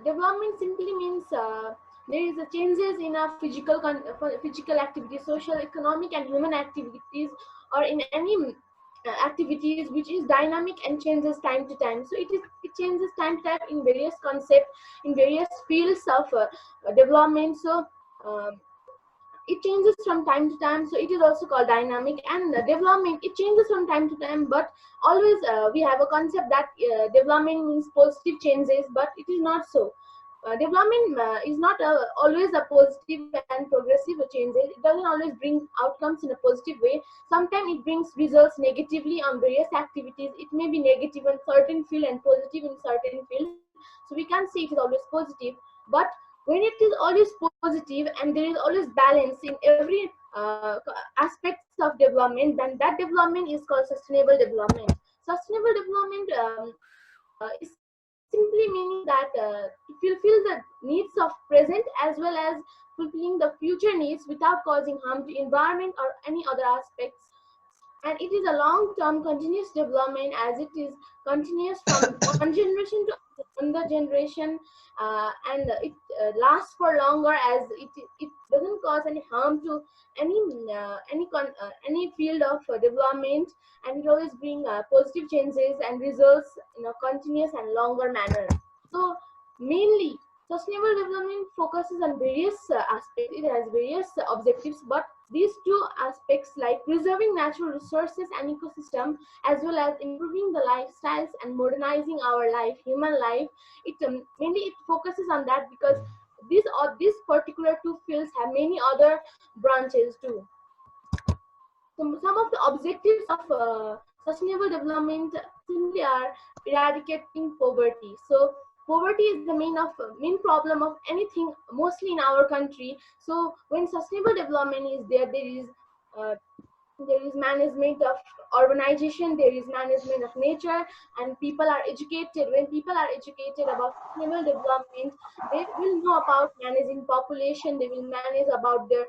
development simply means there is a changes in our physical activities, social, economic, and human activities, or in any activities which is dynamic and changes time to time. So it changes time to time in various concepts, in various fields of development. So um, it changes from time to time, so it is also called dynamic. And development, it changes from time to time, but always we have a concept that development means positive changes, but it is not so. Development is not always a positive and progressive changes. It doesn't always bring outcomes in a positive way. Sometimes it brings results negatively on various activities. It may be negative in certain field and positive in certain field, so we can't say it is always positive. But when it is always positive and there is always balance in every aspects of development, then that development is called sustainable development. Sustainable development is simply meaning that to fulfill the needs of present as well as fulfilling the future needs without causing harm to environment or any other aspects. And it is a long-term continuous development, as it is continuous from one generation to another generation, and it lasts for longer, as it doesn't cause any harm to any any field of development, and it always bring positive changes and results in a continuous and longer manner. So mainly sustainable development focuses on various aspects. It has various objectives, but these two aspects, like preserving natural resources and ecosystem, as well as improving the lifestyles and modernizing our life, human life, it mainly it focuses on that, because these particular two fields have many other branches too. Some of the objectives of sustainable development simply are eradicating poverty. So poverty is the main problem of anything, mostly in our country. So when sustainable development is there, uh, there is management of urbanization, there is management of nature, and people are educated. When people are educated about sustainable development, they will know about managing population, they will manage about their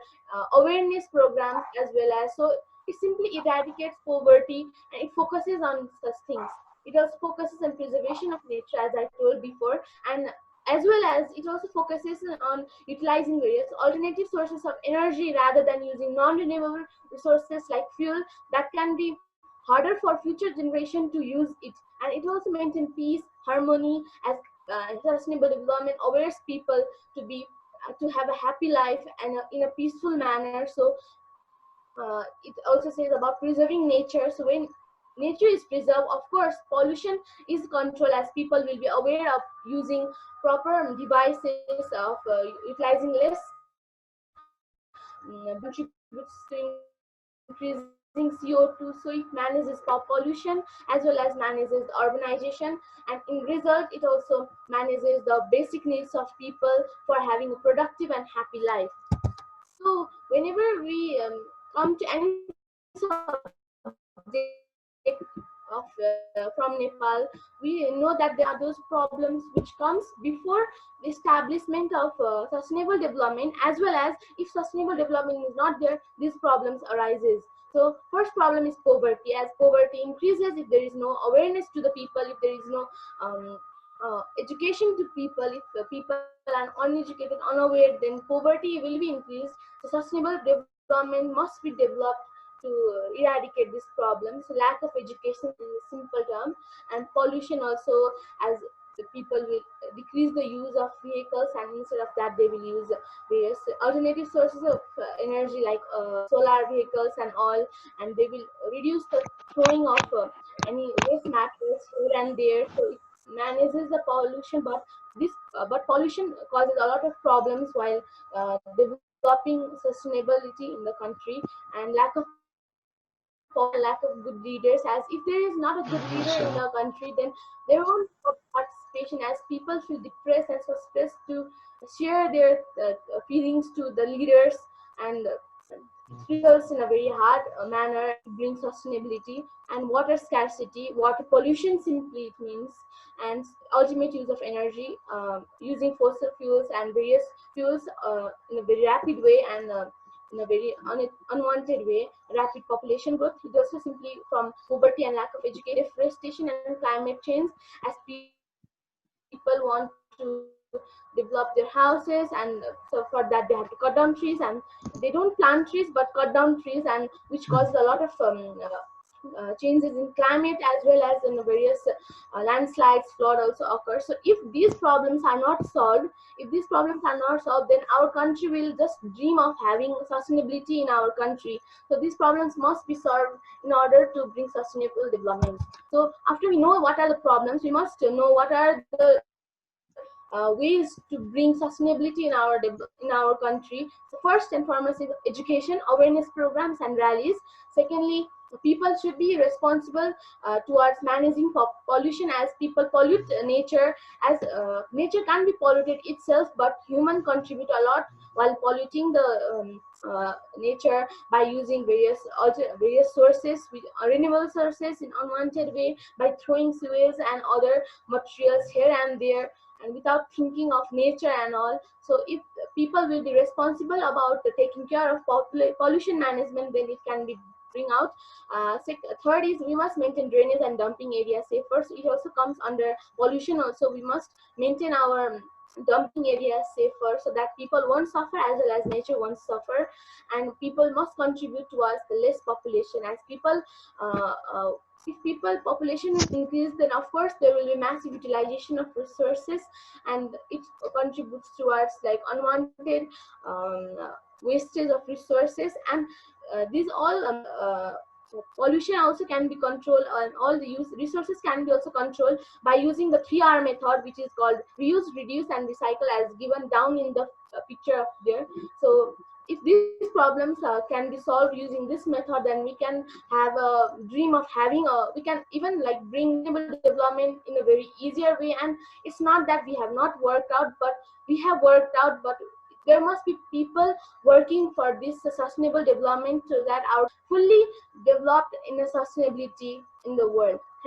awareness programs as well. As so it simply eradicates poverty, and it focuses on such things. It also focuses on preservation of nature, as I told before, and as well as it also focuses on utilizing various alternative sources of energy rather than using non-renewable resources like fuel, that can be harder for future generation to use it. And it also maintain peace, harmony, as sustainable development awares people to be to have a happy life and in a peaceful manner. So it also says about preserving nature. So when nature is preserved, of course pollution is controlled, as people will be aware of using proper devices of utilizing less contributes to increasing CO2. So it manages pollution as well as manages the urbanization, and in result it also manages the basic needs of people for having a productive and happy life. So whenever we come to any sort of object of from Nepal, we know that there are those problems which comes before the establishment of sustainable development, as well as if sustainable development is not there, these problems arises. So first problem is poverty. As poverty increases, if there is no awareness to the people, if there is no education to people, if people are uneducated, unaware, then poverty will be increased. So sustainable development must be developed to eradicate this problem. So lack of education in a simple term, and pollution also, as the people will decrease the use of vehicles, and instead of that they will use various alternative sources of energy like solar vehicles and all, and they will reduce the throwing of any waste matters here and there. So it manages the pollution, but pollution causes a lot of problems while developing sustainability in the country. And lack of policy and lack of good leaders, as if there is not a good leader in the country, then there won't be participation, as people feel depressed and so stressed to share their feelings to the leaders, and it results in a very hard manner to bring sustainability. And water scarcity, water pollution simply it means, and ultimate use of energy, using fossil fuels and various fuels in a very rapid way, and in a very unwanted way, rapid population growth. It also simply from poverty and lack of education, deforestation and climate change, as people want to develop their houses, and so for that they have to cut down trees, and they don't plant trees but cut down trees, and which causes a lot of changes in climate, as well as in various landslides, flood also occur. So if these problems are not solved, then our country will just dream of having sustainability in our country. So these problems must be solved in order to bring sustainable development. So after we know what are the problems, we must know what are the ways to bring sustainability in our country. So first and foremost is education, awareness programs, and rallies. Secondly, people should be responsible towards managing pollution, as people pollute nature, as nature can be polluted itself, but human contribute a lot while polluting the nature by using various sources, renewable sources in unwanted way, by throwing sewage and other materials here and there, and without thinking of nature and all. So if people will be responsible about taking care of pollution management, then it can be bring out. Third is we must maintain drainage and dumping areas safer. So it also comes under pollution. Also, we must maintain our dumping areas safer, so that people won't suffer as well as nature won't suffer. And people must contribute towards the less population, as people if people population will increase, then of course there will be massive utilization of resources, and it contributes towards like unwanted wastage of resources. And these all pollution also can be controlled, and all the resources can be also controlled by using the 3R method, which is called reuse, reduce, and recycle, as given down in the picture up there. So if these problems can be solved using this method, then we can have a dream of having a, we can even like bring development in a very easier way. And it's not that we have not worked out, but we have worked out, but there must be people working for this sustainable development, so that our fully developed in a sustainability in the world.